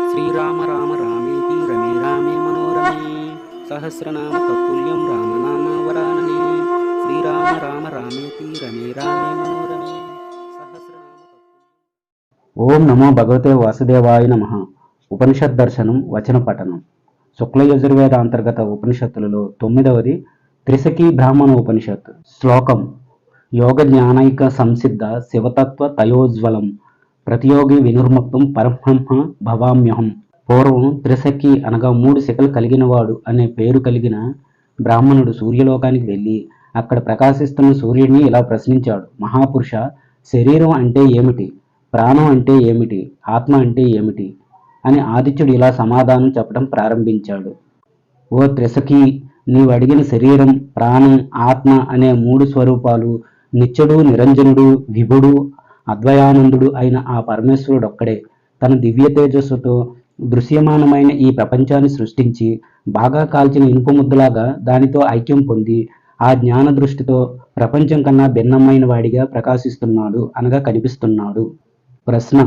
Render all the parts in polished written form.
శ్రీరామ రామ రామేతి రమే రామే మనోరమే సహస్రనామ తత్తుల్యం రామనామ వరాననే శ్రీరామ రామ రామేతి రమే రామే మనోరమే సహస్రనామ ఓం నమో భగవతే వాసుదేవాయ నమః. ఉపనిషత్ దర్శనం వచన పఠనం. శుక్ల యజుర్వేద అంతర్గత ఉపనిషత్తులలో 9వది త్రిశకీ బ్రాహ్మణ ఉపనిషత్. శ్లోకం: యోగ జ్ఞానైక సంసిద్ధ శివతత్వ తయోజ్వలం ప్రతియోగి వినుర్ముక్తం పరబ్రహ్మ భవామ్యహం. పూర్వం త్రిశకి అనగా 3 శిఖలు కలిగినవాడు అనే పేరు కలిగిన బ్రాహ్మణుడు సూర్యలోకానికి వెళ్ళి అక్కడ ప్రకాశిస్తున్న సూర్యుడిని ఇలా ప్రశ్నించాడు: మహాపురుష, శరీరం అంటే ఏమిటి? ప్రాణం అంటే ఏమిటి? ఆత్మ అంటే ఏమిటి? అని ఆదిత్యుడు ఇలా సమాధానం చెప్పడం ప్రారంభించాడు. ఓ త్రిశకి, నీవు అడిగిన శరీరం, ప్రాణం, ఆత్మ అనే 3 స్వరూపాలు నిత్యుడు, నిరంజనుడు, విభుడు, అద్వయానందుడు అయిన ఆ పరమేశ్వరుడొక్కడే. తన దివ్య తేజస్సుతో దృశ్యమానమైన ఈ ప్రపంచాన్ని సృష్టించి బాగా కాల్చిన ఇనుప ముద్దలాగా దానితో ఐక్యం పొంది ఆ జ్ఞాన దృష్టితో ప్రపంచం కన్నా భిన్నమైన వాడిగా ప్రకాశిస్తున్నాడు అనగా కనిపిస్తున్నాడు. ప్రశ్న: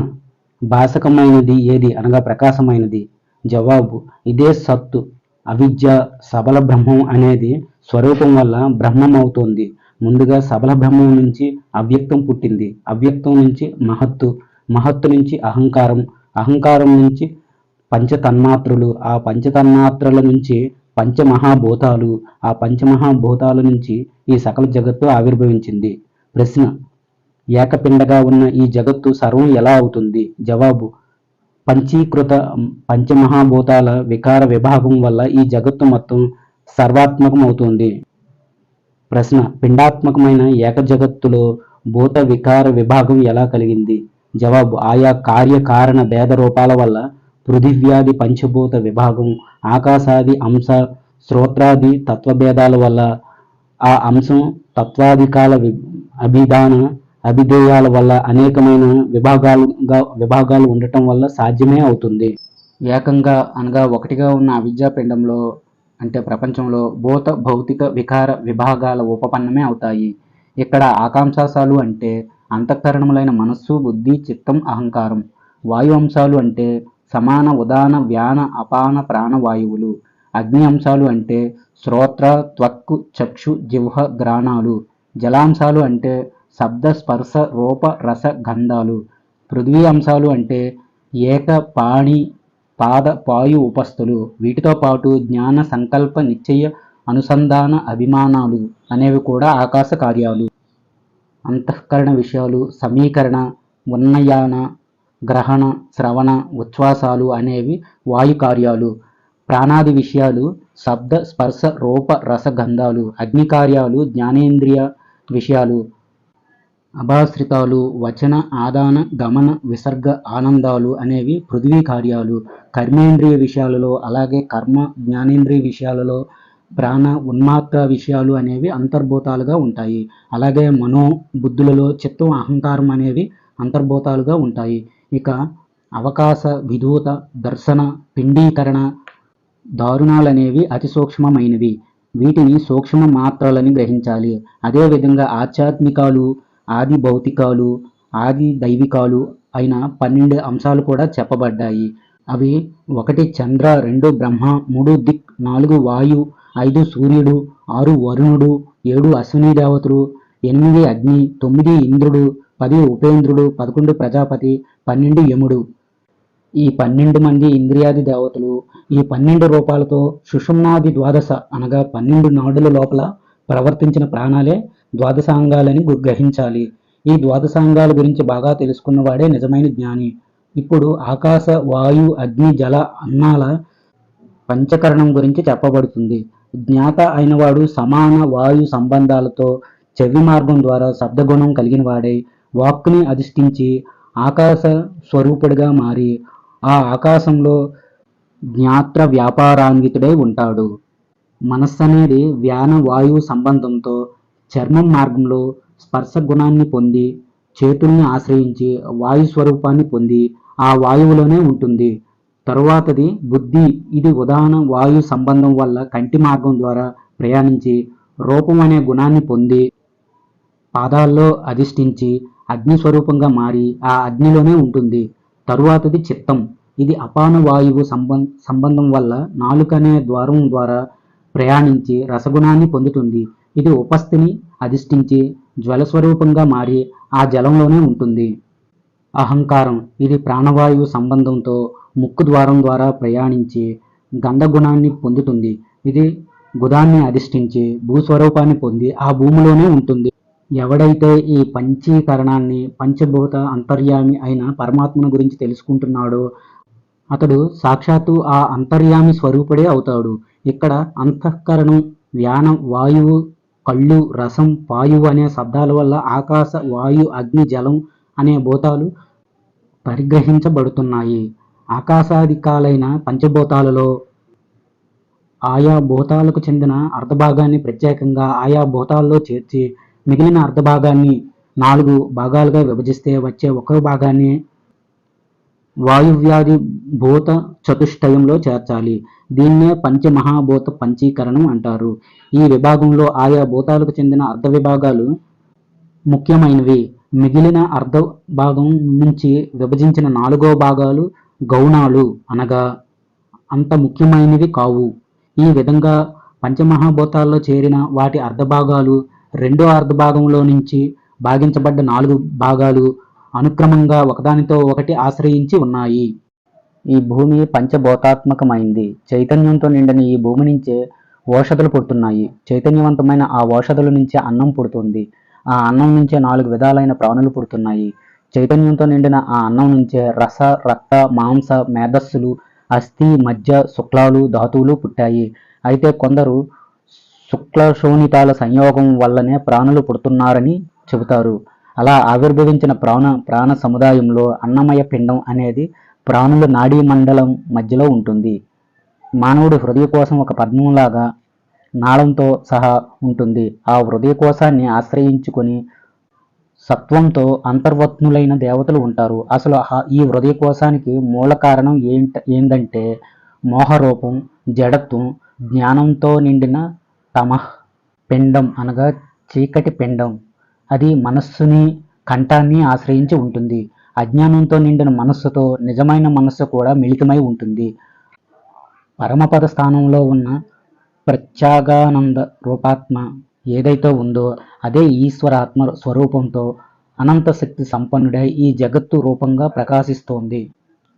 భాసకమైనది ఏది అనగా ప్రకాశమైనది? జవాబు: ఇదే సత్తు. అవిద్య సబల బ్రహ్మం అనేది స్వరూపం వల్ల బ్రహ్మం అవుతోంది. ముందుగా సబల బ్రహ్మం నుంచి అవ్యక్తం పుట్టింది. అవ్యక్తం నుంచి మహత్తు, మహత్తు నుంచి అహంకారం, అహంకారం నుంచి పంచతన్మాత్రులు, ఆ పంచతన్మాత్రల నుంచి పంచమహాభూతాలు, ఆ పంచమహాభూతాల నుంచి ఈ సకల జగత్తు ఆవిర్భవించింది. ప్రశ్న: ఏకపిండగా ఉన్న ఈ జగత్తు సర్వం ఎలా అవుతుంది? జవాబు: పంచీకృత పంచమహాభూతాల వికార విభాగం వల్ల ఈ జగత్తు మొత్తం సర్వాత్మకం అవుతుంది. ప్రశ్న: పిండాత్మకమైన ఏక జగత్తులో భూత వికార విభాగం ఎలా కలిగింది? జవాబు: ఆయా కార్యకారణ భేద రూపాల వల్ల పృథివ్యాది పంచభూత విభాగం, ఆకాశాది అంశ, శ్రోత్రాది తత్వభేదాల వల్ల ఆ అంశం, తత్వాధికాల అభిధాన అభిధేయాల వల్ల అనేకమైన విభాగాలు ఉండటం వల్ల సాధ్యమే అవుతుంది. ఏకంగా అనగా ఒకటిగా ఉన్న అవిద్యాపిండంలో అంటే ప్రపంచంలో భూత భౌతిక వికార విభాగాల ఉపపన్నమే అవుతాయి. ఇక్కడ ఆకాంక్షాలు అంటే అంతఃకరణములైన మనస్సు, బుద్ధి, చిత్తం, అహంకారం. వాయు అంశాలు అంటే సమాన, ఉదాన, వ్యాన, అపాన, ప్రాణవాయువులు. అగ్ని అంశాలు అంటే శ్రోత్ర, త్వక్కు, చక్షు, జిహ్వ, గ్రాణాలు. జలాంశాలు అంటే శబ్ద, స్పర్శ, రూప, రస, గంధాలు. పృథ్వీ అంశాలు అంటే ఏక, పాణి, పాద, పాయు, ఉపస్థులు. వీటితో పాటు జ్ఞాన, సంకల్ప, నిశ్చయ, అనుసంధాన, అభిమానాలు అనేవి కూడా ఆకాశ కార్యాలు. అంతఃకరణ విషయాలు సమీకరణ, ఉన్నయాన, గ్రహణ, శ్రవణ, ఉచ్ఛ్వాసాలు అనేవి వాయు కార్యాలు. ప్రాణాది విషయాలు శబ్ద, స్పర్శ, రూప, రస, గంధాలు. అగ్ని కార్యాలు జ్ఞానేంద్రియ విషయాలు. అభాశ్రితాలు వచన, ఆదాన, గమన, విసర్గ, ఆనందాలు అనేవి పృథ్వీ కార్యాలు. కర్మేంద్రియ విషయాలలో అలాగే కర్మ, జ్ఞానేంద్రియ విషయాలలో ప్రాణ, ఉన్మాత్ర విషయాలు అనేవి అంతర్భూతాలుగా ఉంటాయి. అలాగే మనో బుద్ధులలో చిత్తం, అహంకారం అనేవి అంతర్భూతాలుగా ఉంటాయి. ఇక అవకాశ, విధూత, దర్శన, పిండీకరణ, దారుణాలనేవి అతి సూక్ష్మమైనవి. వీటిని సూక్ష్మ మాత్రలని గ్రహించాలి. అదేవిధంగా ఆధ్యాత్మికాలు, ఆది భౌతికాలు, ఆది దైవికాలు అయిన 12 అంశాలు కూడా చెప్పబడ్డాయి. అవి: 1 చంద్ర, 2 బ్రహ్మ, 3 దిక్, 4 వాయు, 5 సూర్యుడు, 6 వరుణుడు, 7 అశ్విని దేవతలు, 8 అగ్ని, 9 ఇంద్రుడు, 10 ఉపేంద్రుడు, 11 ప్రజాపతి, 12 యముడు. ఈ 12 మంది ఇంద్రియాది దేవతలు ఈ 12 రూపాలతో సుషుమ్నాది ద్వాదశ అనగా 12 నాడుల లోపల ప్రవర్తించిన ప్రాణాలే ద్వాదశాంగాలని గ్రహించాలి. ఈ ద్వాదశాంగాల గురించి బాగా తెలుసుకున్నవాడే నిజమైన జ్ఞాని. ఇప్పుడు ఆకాశ, వాయు, అగ్ని, జల, అన్నాల పంచకరణం గురించి చెప్పబడుతుంది. జ్ఞాత అయినవాడు సమాన వాయు సంబంధాలతో చెవి మార్గం ద్వారా శబ్దగుణం కలిగిన వాడై వాక్కుని అధిష్ఠించి ఆకాశ స్వరూపుడిగా మారి ఆ ఆకాశంలో జ్ఞాత్ర వ్యాపారాన్వితుడై ఉంటాడు. మనస్సు అనేది వ్యాన వాయువు సంబంధంతో చర్మం మార్గంలో స్పర్శ గుణాన్ని పొంది చేతుల్ని ఆశ్రయించి వాయు స్వరూపాన్ని పొంది ఆ వాయువులోనే ఉంటుంది. తరువాతది బుద్ధి. ఇది ఉదాహరణ వాయు సంబంధం వల్ల కంటి మార్గం ద్వారా ప్రయాణించి రూపం అనే గుణాన్ని పొంది పాదాల్లో అధిష్ఠించి అగ్ని స్వరూపంగా మారి ఆ అగ్నిలోనే ఉంటుంది. తరువాతది చిత్తం. ఇది అపాన వాయువు సంబంధం వల్ల నాలుక అనే ద్వారం ద్వారా ప్రయాణించి రసగుణాన్ని పొందుతుంది. ఇది ఉపస్థిని అధిష్ఠించి జ్వలస్వరూపంగా మారి ఆ జలంలోనే ఉంటుంది. అహంకారం ఇది ప్రాణవాయువు సంబంధంతో ముక్కు ద్వారం ద్వారా ప్రయాణించి గంధగుణాన్ని పొందుతుంది. ఇది గుదాన్ని అధిష్ఠించి భూస్వరూపాన్ని పొంది ఆ భూమిలోనే ఉంటుంది. ఎవడైతే ఈ పంచీకరణాన్ని పంచభూత అంతర్యామి అయిన పరమాత్మను గురించి తెలుసుకుంటున్నాడో అతడు సాక్షాత్తు ఆ అంతర్యామి స్వరూపుడే అవుతాడు. ఇక్కడ అంతఃకరణం, వ్యానం, వాయువు, కళ్ళు, రసం, పాయువు అనే శబ్దాల వల్ల ఆకాశ, వాయు, అగ్ని, జలం అనే భూతాలు పరిగ్రహించబడుతున్నాయి. ఆకాశాదికాలైన పంచభూతాలలో ఆయా భూతాలకు చెందిన అర్ధభాగాన్ని ప్రత్యేకంగా ఆయా భూతాల్లో చేర్చి మిగిలిన అర్ధభాగాన్ని 4 భాగాలుగా విభజిస్తే వచ్చే ఒక్కో భాగాన్ని వాయువ్యాధి భూత చతుష్టయంలో చేర్చాలి. దీన్నే పంచమహాభూత పంచీకరణం అంటారు. ఈ విభాగంలో ఆయా భూతాలకు చెందిన అర్ధ విభాగాలు ముఖ్యమైనవి. మిగిలిన అర్ధ భాగం నుంచి విభజించిన 4వ భాగాలు గౌణాలు అనగా అంత ముఖ్యమైనవి కావు. ఈ విధంగా పంచమహాభూతాల్లో చేరిన వాటి అర్ధభాగాలు రెండో అర్ధభాగంలో నుంచి భాగించబడ్డ 4 భాగాలు అనుక్రమంగా ఒకదానితో ఒకటి ఆశ్రయించి ఉన్నాయి. ఈ భూమి పంచభూతాత్మకమైంది. చైతన్యంతో నిండిన ఈ భూమి నుంచే ఓషధులు పుడుతున్నాయి. చైతన్యవంతమైన ఆ ఓషధుల నుంచే అన్నం పుడుతుంది. ఆ అన్నం నుంచే 4 విధాలైన ప్రాణులు పుడుతున్నాయి. చైతన్యంతో నిండిన ఆ అన్నం నుంచే రస, రక్త, మాంస, మేధస్సులు, అస్థి, మజ్జ, శుక్లాలు, ధాతువులు పుట్టాయి. అయితే కొందరు శుక్లశోణితాల సంయోగం వల్లనే ప్రాణులు పుడుతున్నారని చెబుతారు. అలా ఆవిర్భవించిన ప్రాణ సముదాయంలో అన్నమయ పిండం అనేది ప్రాణుల నాడీ మండలం మధ్యలో ఉంటుంది. మానవుడి హృదయ కోసం ఒక పద్మంలాగా నాళంతో సహా ఉంటుంది. ఆ హృదయ కోశాన్ని ఆశ్రయించుకొని సత్వంతో అంతర్వత్నులైన దేవతలు ఉంటారు. అసలు ఈ హృదయ కోశానికి మూల కారణం ఏందంటే మోహరూపం, జడత్వం, జ్ఞానంతో నిండిన తమః పిండం అనగా చీకటి పిండం. అది మనస్సుని, కంఠాన్ని ఆశ్రయించి ఉంటుంది. అజ్ఞానంతో నిండిన మనస్సుతో నిజమైన మనస్సు కూడా మిళితమై ఉంటుంది. పరమపద స్థానంలో ఉన్న ప్రత్యేగానంద రూపాత్మ ఏదైతే ఉందో అదే ఈశ్వరాత్మ స్వరూపంతో అనంత శక్తి సంపన్నుడై ఈ జగత్తు రూపంగా ప్రకాశిస్తోంది.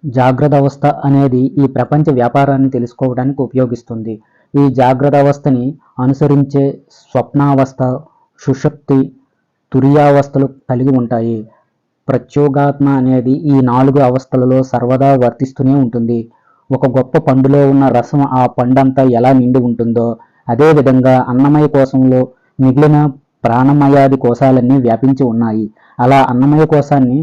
జాగ్రత్త అవస్థ అనేది ఈ ప్రపంచ వ్యాపారాన్ని తెలుసుకోవడానికి ఉపయోగిస్తుంది. ఈ జాగ్రత్త అవస్థని అనుసరించే స్వప్నావస్థ, సుషుప్తి, తురియావస్థలు కలిగి ఉంటాయి. ప్రత్యేగాత్మ అనేది ఈ 4 అవస్థలలో సర్వదా వర్తిస్తూనే ఉంటుంది. ఒక గొప్ప పండులో ఉన్న రసం ఆ పండంతా ఎలా నిండి ఉంటుందో అదేవిధంగా అన్నమయ కోశంలో మిగిలిన ప్రాణమయాది కోశాలన్నీ వ్యాపించి ఉన్నాయి. అలా అన్నమయ కోశాన్ని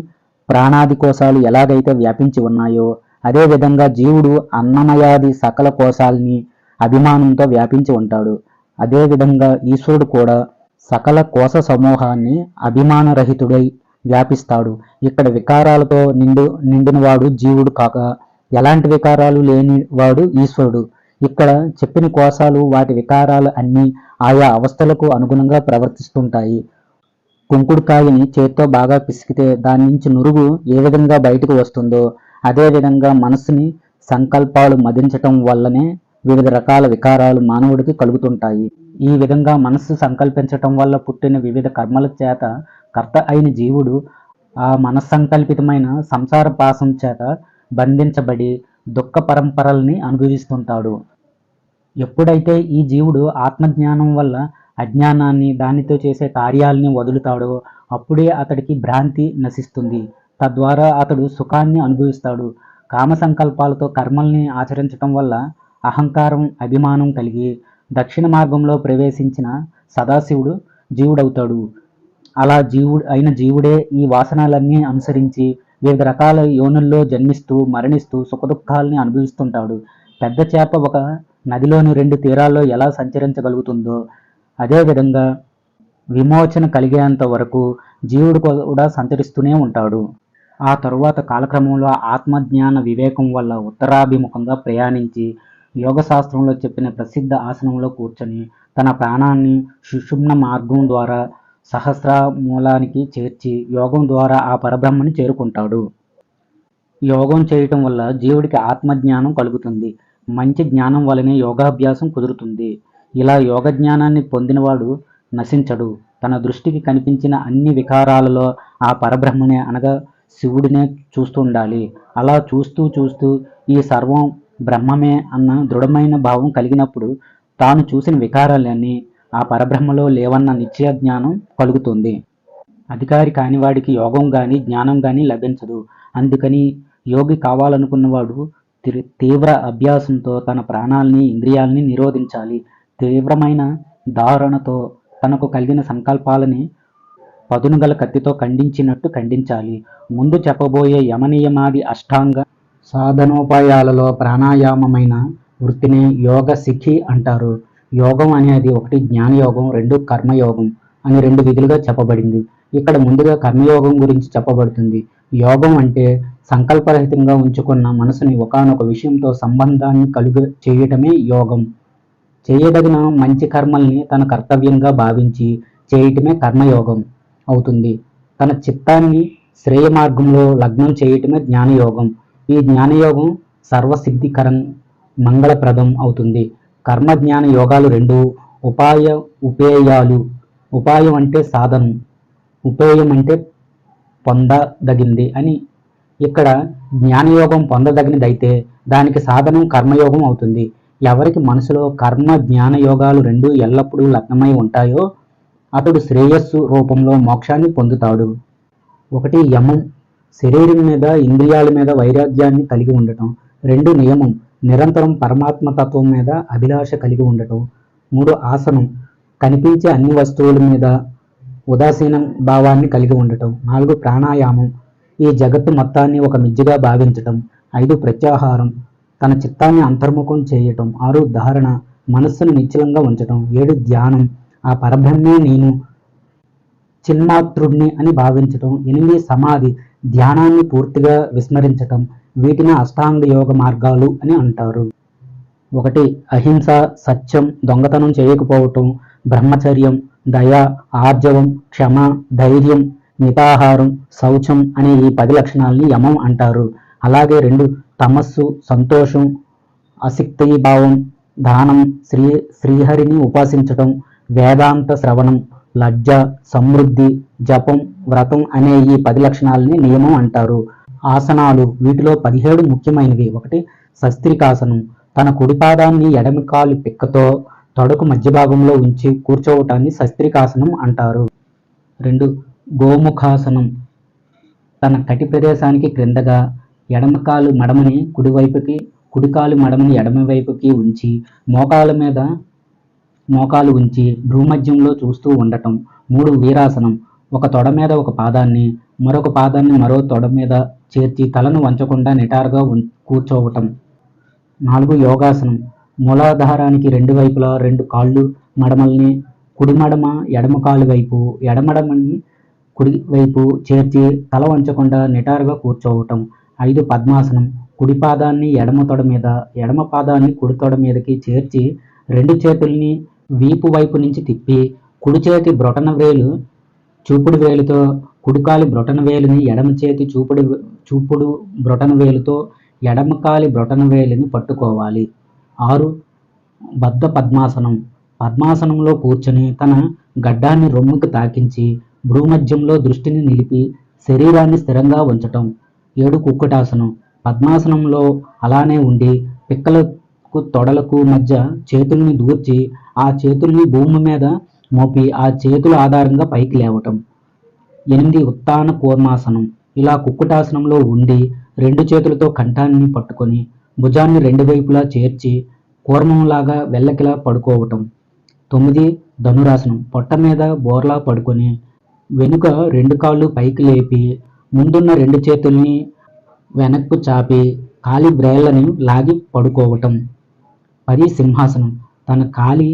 ప్రాణాది కోశాలు ఎలాగైతే వ్యాపించి ఉన్నాయో అదేవిధంగా జీవుడు అన్నమయాది సకల కోశాలని అభిమానంతో వ్యాపించి ఉంటాడు. అదేవిధంగా ఈశ్వరుడు కూడా సకల కోశ సమూహాన్ని అభిమానరహితుడై వ్యాపిస్తాడు. ఇక్కడ వికారాలతో నిండినవాడు జీవుడు కాక ఎలాంటి వికారాలు లేనివాడు ఈశ్వరుడు. ఇక్కడ చెప్పిన కోశాలు వాటి వికారాలు అన్నీ ఆయా అవస్థలకు అనుగుణంగా ప్రవర్తిస్తుంటాయి. కుంకుడుకాయని చేత్తో బాగా పిసికితే దాని నుంచి నురుగు ఏ విధంగా బయటకు వస్తుందో అదేవిధంగా మనసుని సంకల్పాలు మదించటం వల్లనే వివిధ రకాల వికారాలు మానవుడికి కలుగుతుంటాయి. ఈ విధంగా మనస్సు సంకల్పించటం వల్ల పుట్టిన వివిధ కర్మల చేత కర్త అయిన జీవుడు ఆ మనస్సంకల్పితమైన సంసార పాశం చేత బంధించబడి దుఃఖ పరంపరల్ని అనుభవిస్తుంటాడు. ఎప్పుడైతే ఈ జీవుడు ఆత్మజ్ఞానం వల్ల అజ్ఞానాన్ని, దానితో చేసే కార్యాలని వదులుతాడో అప్పుడే అతడికి భ్రాంతి నశిస్తుంది. తద్వారా అతడు సుఖాన్ని అనుభవిస్తాడు. కామ సంకల్పాలతో కర్మల్ని ఆచరించటం వల్ల అహంకారం, అభిమానం కలిగి దక్షిణ మార్గంలో ప్రవేశించిన సదాశివుడు జీవుడవుతాడు. అలా జీవుడే ఈ వాసనలన్నీ అనుసరించి వివిధ రకాల యోనుల్లో జన్మిస్తూ మరణిస్తూ సుఖదుఖాలని అనుభవిస్తుంటాడు. పెద్ద చేప ఒక నదిలోని 2 తీరాల్లో ఎలా సంచరించగలుగుతుందో అదేవిధంగా విమోచన కలిగేంత వరకు జీవుడు కూడా సంచరిస్తూనే ఉంటాడు. ఆ తరువాత కాలక్రమంలో ఆత్మజ్ఞాన వివేకం వల్ల ఉత్తరాభిముఖంగా ప్రయాణించి యోగశాస్త్రంలో చెప్పిన ప్రసిద్ధ ఆసనంలో కూర్చొని తన ప్రాణాన్ని సుషుమ్న మార్గం ద్వారా సహస్ర మూలానికి చేర్చి యోగం ద్వారా ఆ పరబ్రహ్మని చేరుకుంటాడు. యోగం చేయటం వల్ల జీవుడికి ఆత్మజ్ఞానం కలుగుతుంది. మంచి జ్ఞానం వలనే యోగాభ్యాసం కుదురుతుంది. ఇలా యోగ జ్ఞానాన్ని పొందినవాడు నశించడు. తన దృష్టికి కనిపించిన అన్ని వికారాలలో ఆ పరబ్రహ్మనే అనగా శివుడినే చూస్తుండాలి. అలా చూస్తూ చూస్తూ ఈ సర్వం బ్రహ్మమే అన్న దృఢమైన భావం కలిగినప్పుడు తాను చూసిన వికారాలన్నీ ఆ పరబ్రహ్మలో లేవన్న నిశ్చయ జ్ఞానం కలుగుతుంది. అధికారి కానివాడికి యోగం కానీ జ్ఞానం కానీ లభించదు. అందుకని యోగి కావాలనుకున్నవాడు తీవ్ర అభ్యాసంతో తన ప్రాణాలని ఇంద్రియాలని నిరోధించాలి. తీవ్రమైన ధారణతో తనకు కలిగిన సంకల్పాలని పదునుగల కత్తితో ఖండించినట్టు ఖండించాలి. ముందు చెప్పబోయే యమనియమాది అష్టాంగ సాధనోపాయాలలో ప్రాణాయామమైన వృత్తిని యోగ సిఖి అంటారు. యోగం అనేది ఒకటి జ్ఞానయోగం, రెండు కర్మయోగం అని రెండు విధులుగా చెప్పబడింది. ఇక్కడ ముందుగా కర్మయోగం గురించి చెప్పబడుతుంది. యోగం అంటే సంకల్పరహితంగా ఉంచుకున్న మనసుని ఒకానొక విషయంతో సంబంధాన్ని చేయటమే యోగం. చేయదగిన మంచి కర్మల్ని తన కర్తవ్యంగా భావించి చేయటమే కర్మయోగం అవుతుంది. తన చిత్తాన్ని శ్రేయ మార్గంలో లగ్నం చేయటమే జ్ఞానయోగం. ఈ జ్ఞానయోగం సర్వసిద్ధికరం, మంగళప్రదం అవుతుంది. కర్మ జ్ఞాన యోగాలు రెండు ఉపేయాలు. ఉపాయం అంటే సాధనం, ఉపేయం అంటే పొందదగింది అని. ఇక్కడ జ్ఞానయోగం పొందదగినదైతే దానికి సాధనం కర్మయోగం అవుతుంది. ఎవరికి మనసులో కర్మ జ్ఞాన యోగాలు రెండు ఎల్లప్పుడూ లగ్నమై ఉంటాయో అతడు శ్రేయస్సు రూపంలో మోక్షాన్ని పొందుతాడు. ఒకటి యమం, శరీరం మీద ఇంద్రియాల మీద వైరాగ్యాన్ని కలిగి ఉండటం. రెండు నియమం, నిరంతరం పరమాత్మతత్వం మీద అభిలాష కలిగి ఉండటం. మూడు ఆసనం, కనిపించే అన్ని వస్తువుల మీద ఉదాసీన భావాన్ని కలిగి ఉండటం. నాలుగు ప్రాణాయామం, ఈ జగత్తు మొత్తాన్ని ఒక మిజ్జిగా భావించటం. ఐదు ప్రత్యాహారం, తన చిత్తాన్ని అంతర్ముఖం చేయటం. ఆరు ధారణ, మనస్సును నిశ్చలంగా ఉంచటం. ఏడు ధ్యానం, ఆ పరబ్రహ్మే నేను చిన్మాత్రుడిని అని భావించటం. ఎనిమిది సమాధి, ధ్యానాన్ని పూర్తిగా విస్మరించటం. వీటిని అష్టాంగ యోగ మార్గాలు అని అంటారు. ఒకటి అహింస, సత్యం, దొంగతనం చేయకపోవటం, బ్రహ్మచర్యం, దయ, ఆర్జవం, క్షమ, ధైర్యం, మితాహారం, శౌచం అనే ఈ 10 లక్షణాలని యమం అంటారు. అలాగే రెండు తమస్సు, సంతోషం, అసిక్తీభావం, దానం, శ్రీహరిని ఉపాసించటం, వేదాంత శ్రవణం, లజ్జ, సమృద్ధి, జపం, వ్రతం అనే ఈ 10 లక్షణాలని నియమం అంటారు. ఆసనాలు, వీటిలో 17 ముఖ్యమైనవి. ఒకటి శస్త్రికాసనం, తన కుడి పాదాన్ని ఎడమ కాలు పిక్కతో తొడకు మధ్య భాగంలో ఉంచి కూర్చోవటాన్ని శస్త్రికాసనం అంటారు. రెండు గోముఖాసనం, తన కటి ప్రదేశానికి క్రిందగా ఎడమ కాలు మడమని కుడివైపుకి, కుడి కాలు మడమని ఎడమ వైపుకి ఉంచి మోకాలు ఉంచి భ్రూమధ్యంలో చూస్తూ ఉండటం. మూడు వీరాసనం, ఒక తొడ మీద ఒక పాదాన్ని, మరొక పాదాన్ని మరో తొడ మీద చేర్చి తలను వంచకుండా నిటారుగా కూర్చోవటం. నాలుగు యోగాసనం, మూలాధారానికి రెండు వైపులా రెండు కాళ్ళు మడమల్ని కుడి మడమ ఎడమ కాలు వైపు, ఎడమడమని కుడి వైపు చేర్చి తల వంచకుండా నిటారుగా కూర్చోవటం. ఐదు పద్మాసనం, కుడి పాదాన్ని ఎడమ తొడ మీద, ఎడమ పాదాన్ని కుడి తొడ మీదకి చేర్చి రెండు చేతుల్ని వీపు వైపు నుంచి తిప్పి కుడి చేతి బ్రొటన వేలు చూపుడు వేలుతో, కుడికాలి బ్రొటన వేలుని ఎడమ చేతి చూపుడు బ్రొటన వేలుతో ఎడమకాలి బ్రొటన వేలిని పట్టుకోవాలి. ఆరు బద్ధ పద్మాసనం, పద్మాసనంలో కూర్చొని తన గడ్డాన్ని రొమ్ముకి తాకించి భ్రూమధ్యంలో దృష్టిని నిలిపి శరీరాన్ని స్థిరంగా ఉంచటం. ఏడు కుక్కుటాసనం, పద్మాసనంలో అలానే ఉండి పిక్కలకు తొడలకు మధ్య చేతుల్ని దూర్చి ఆ చేతుల్ని భూమి మీద మోపి ఆ చేతుల ఆధారంగా పైకి లేవటం. 8 ఉత్తాన కూర్మాసనం, ఇలా కుక్కుటాసనంలో ఉండి రెండు చేతులతో కంఠాన్ని పట్టుకొని భుజాన్ని రెండు వైపులా చేర్చి కూర్మంలాగా వెల్లకిలా పడుకోవటం. 9 ధనురాసనం, పొట్ట మీద బోర్లా పడుకొని వెనుక రెండు కాళ్ళు పైకి లేపి ముందున్న రెండు చేతుల్ని వెనక్కు చాపి కాలి బ్రేళ్లను లాగి పడుకోవటం. 10 సింహాసనం, తన కాలి